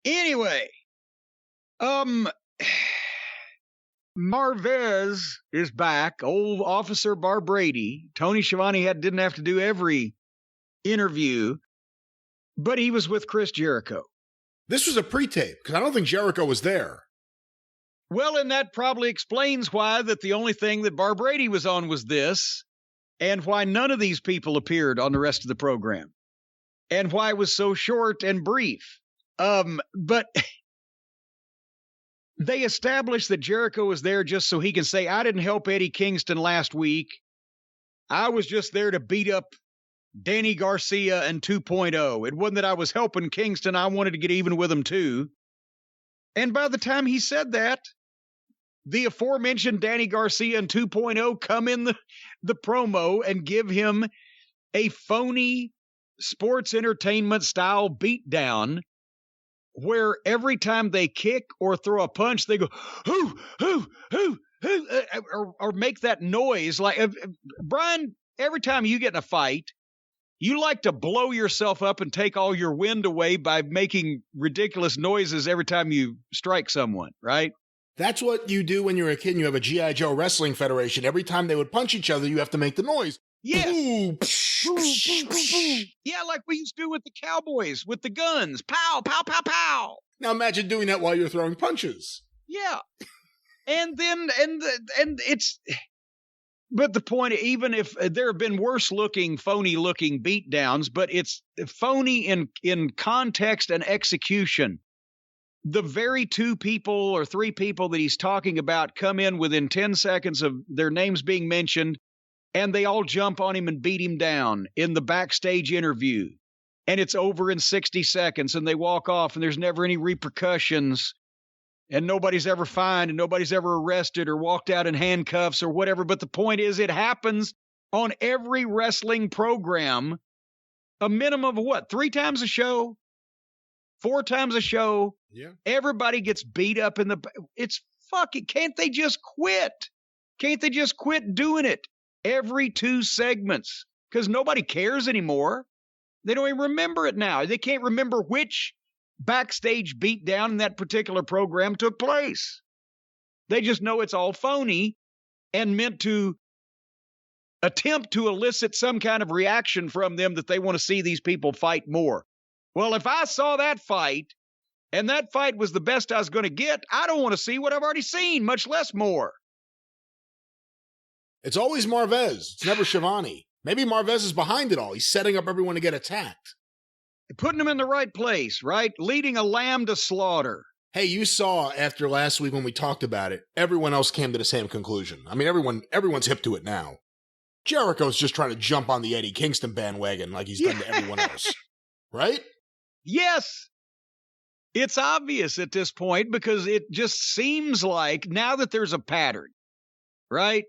Anyway, Marvez is back. Old Officer Barbrady. Tony Schiavone didn't have to do every interview, but he was with Chris Jericho. This was a pre-tape, because I don't think Jericho was there. Well, and that probably explains why that the only thing that Barbrady was on was this, and why none of these people appeared on the rest of the program, and why it was so short and brief. But they established that Jericho was there just so he can say, I didn't help Eddie Kingston last week. I was just there to beat up Danny Garcia and 2.0. It wasn't that I was helping Kingston. I wanted to get even with him too. And by the time he said that, the aforementioned Danny Garcia and 2.0 come in the promo and give him a phony sports entertainment style beatdown where every time they kick or throw a punch, they go, who, or make that noise. Like, Brian, every time you get in a fight, you like to blow yourself up and take all your wind away by making ridiculous noises every time you strike someone, right? That's what you do when you're a kid and you have a G.I. Joe Wrestling Federation. Every time they would punch each other, you have to make the noise. Yes. Yeah, like we used to do with the Cowboys, with the guns. Pow, pow, pow, pow. Now imagine doing that while you're throwing punches. Yeah. And then, and it's... But the point, even if there have been worse looking, phony looking beatdowns, but it's phony in context and execution. The very two people or three people that he's talking about come in within 10 seconds of their names being mentioned, and they all jump on him and beat him down in the backstage interview. And it's over in 60 seconds, and they walk off, and there's never any repercussions. And nobody's ever fined and nobody's ever arrested or walked out in handcuffs or whatever. But the point is, it happens on every wrestling program, a minimum of what? 3 times a show? 4 times a show? Yeah. Everybody gets beat up in the... It's fucking... Can't they just quit? Can't they just quit doing it every 2 segments? Because nobody cares anymore. They don't even remember it now. They can't remember which backstage beatdown in that particular program took place. They just know it's all phony and meant to attempt to elicit some kind of reaction from them that they want to see these people fight more. Well, if I saw that fight and that fight was the best I was going to get, I don't want to see what I've already seen, much less more. It's always Marvez. It's never Schiavone. Maybe Marvez is behind it all. He's setting up everyone to get attacked. Putting them in the right place, right? Leading a lamb to slaughter. Hey, you saw after last week when we talked about it, everyone else came to the same conclusion. I mean, everyone's hip to it now. Jericho's just trying to jump on the Eddie Kingston bandwagon like he's done to everyone else. Right? Yes. It's obvious at this point because it just seems like now that there's a pattern, right?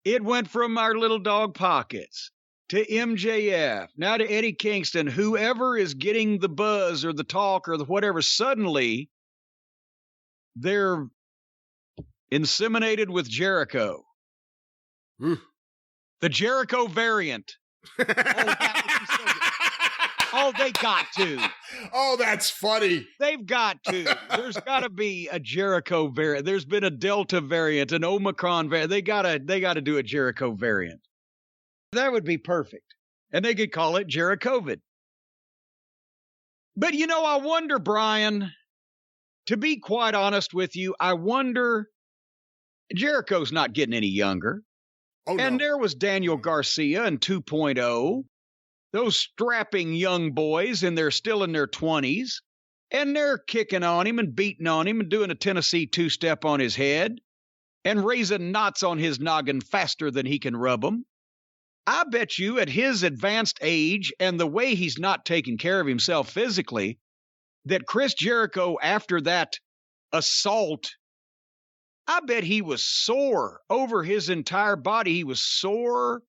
It went from our little dog Pockets to MJF, now to Eddie Kingston, whoever is getting the buzz or the talk or the whatever, suddenly they're inseminated with Jericho. Ooh. The Jericho variant. Oh, they got to. Oh, that's funny. They've got to. There's got to be a Jericho variant. There's been a Delta variant, an Omicron variant. They gotta do a Jericho variant. That would be perfect. And they could call it Jerichovid. But, I wonder, Brian, to be quite honest with you, I wonder, Jericho's not getting any younger. Oh, and no. there was Daniel Garcia and 2.0, those strapping young boys, and they're still in their 20s, and they're kicking on him and beating on him and doing a Tennessee two-step on his head and raising knots on his noggin faster than he can rub them. I bet you at his advanced age and the way he's not taking care of himself physically, that Chris Jericho, after that assault, I bet he was sore over his entire body. He was sore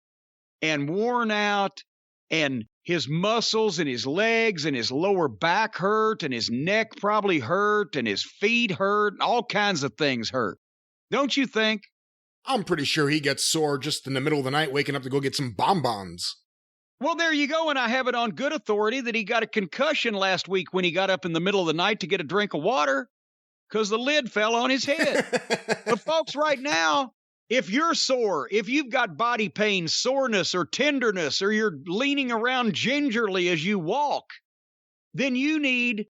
and worn out, and his muscles and his legs and his lower back hurt, and his neck probably hurt, and his feet hurt, and all kinds of things hurt. Don't you think? I'm pretty sure he gets sore just in the middle of the night waking up to go get some bonbons. Well, there you go, and I have it on good authority that he got a concussion last week when he got up in the middle of the night to get a drink of water because the lid fell on his head. But folks, right now, if you're sore, if you've got body pain, soreness, or tenderness, or you're leaning around gingerly as you walk, then you need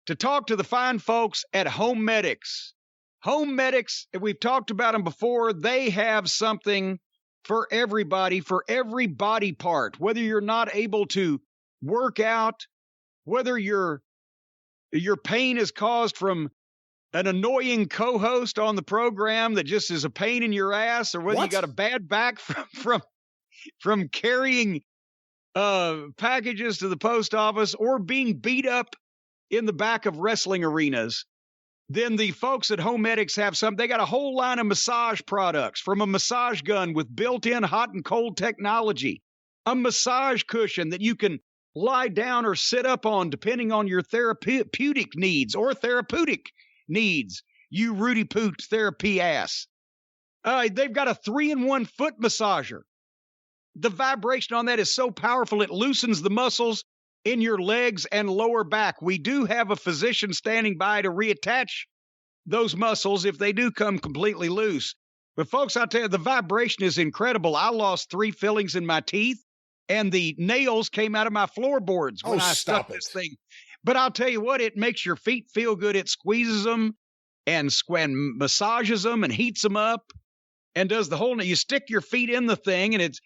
to talk to the fine folks at Home Medics. Home Medics, we've talked about them before, they have something for everybody, for every body part, whether you're not able to work out, whether your pain is caused from an annoying co-host on the program that just is a pain in your ass, or whether you got a bad back from carrying packages to the post office, or being beat up in the back of wrestling arenas. Then the folks at Home Medics have some. They got a whole line of massage products, from a massage gun with built-in hot and cold technology, a massage cushion that you can lie down or sit up on depending on your therapeutic needs, you Rudy Poot therapy ass. They've got a 3-in-1 foot massager. The vibration on that is so powerful it loosens the muscles in your legs and lower back. We do have a physician standing by to reattach those muscles if they do come completely loose. But folks, I'll tell you, the vibration is incredible. I lost 3 fillings in my teeth, and the nails came out of my floorboards when I stuck this thing. But I'll tell you what, it makes your feet feel good. It squeezes them and massages them and heats them up and does the whole. You stick your feet in the thing, and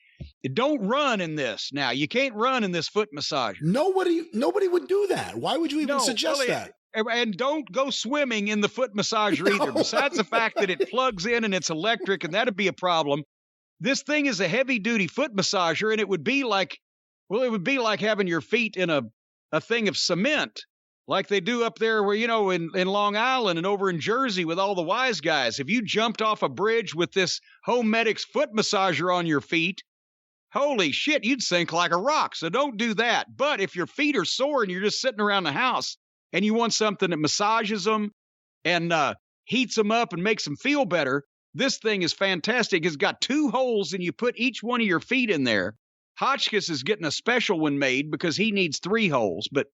don't run in this. Now, you can't run in this foot massager. Nobody would do that. Why would you even suggest that? And don't go swimming in the foot massager either. Besides the fact that it plugs in and it's electric, and that'd be a problem. This thing is a heavy-duty foot massager, and it would be like having your feet in a thing of cement, like they do up there where, in Long Island and over in Jersey with all the wise guys. If you jumped off a bridge with this Home Medics foot massager on your feet, holy shit, you'd sink like a rock. So don't do that. But if your feet are sore and you're just sitting around the house and you want something that massages them and heats them up and makes them feel better, this thing is fantastic. It's got 2 holes, and you put each one of your feet in there. Hotchkiss is getting a special one made because he needs 3 holes. But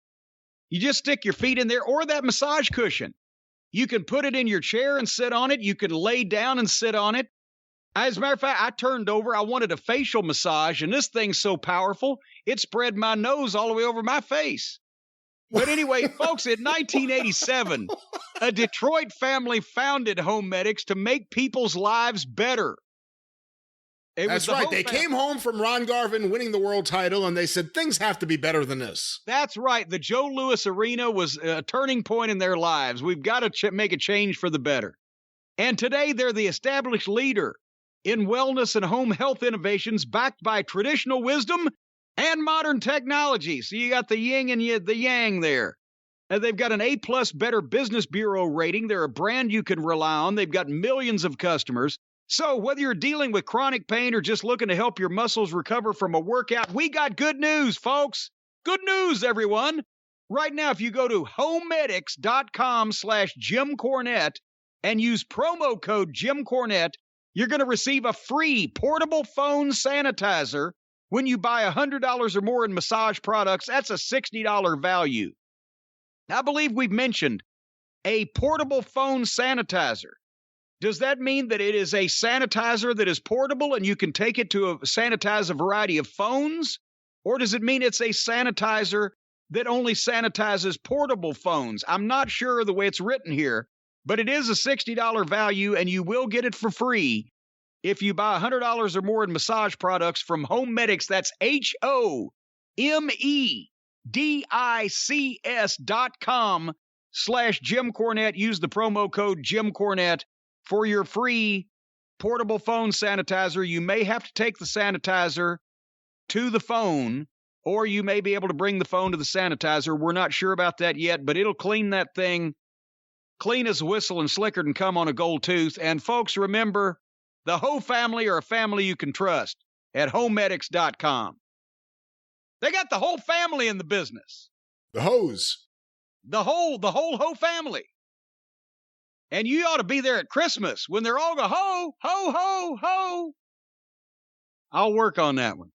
you just stick your feet in there, or that massage cushion. You can put it in your chair and sit on it. You can lay down and sit on it. As a matter of fact, I turned over. I wanted a facial massage, and this thing's so powerful, it spread my nose all the way over my face. But anyway, folks, in 1987, a Detroit family founded Home Medics to make people's lives better. That's right. They came home from Ron Garvin winning the world title, and they said, things have to be better than this. That's right. The Joe Louis Arena was a turning point in their lives. We've got to make a change for the better. And today, they're the established leader in wellness and home health innovations, backed by traditional wisdom and modern technology. So you got the yin and the yang there. And they've got an A+ Better Business Bureau rating. They're a brand you can rely on. They've got millions of customers. So whether you're dealing with chronic pain or just looking to help your muscles recover from a workout, we got good news, folks. Good news, everyone. Right now, if you go to homemedics.com/Jim Cornette and use promo code Jim Cornette, you're going to receive a free portable phone sanitizer when you buy $100 or more in massage products. That's a $60 value. I believe we've mentioned a portable phone sanitizer. Does that mean that it is a sanitizer that is portable and you can take it to sanitize a variety of phones? Or does it mean it's a sanitizer that only sanitizes portable phones? I'm not sure the way it's written here, but it is a $60 value, and you will get it for free if you buy $100 or more in massage products from Home Medics. That's HOMEDICS.com/Jim Cornette. Use the promo code Jim Cornette for your free portable phone sanitizer. You may have to take the sanitizer to the phone, or you may be able to bring the phone to the sanitizer. We're not sure about that yet, but it'll clean that thing clean as a whistle and slicker than come on a gold tooth. And folks, remember, the Ho family are a family you can trust at homemedics.com. They got the whole family in the business. The Hoes. The whole Ho family. And you ought to be there at Christmas when they're all go, ho, ho, ho, ho. I'll work on that one.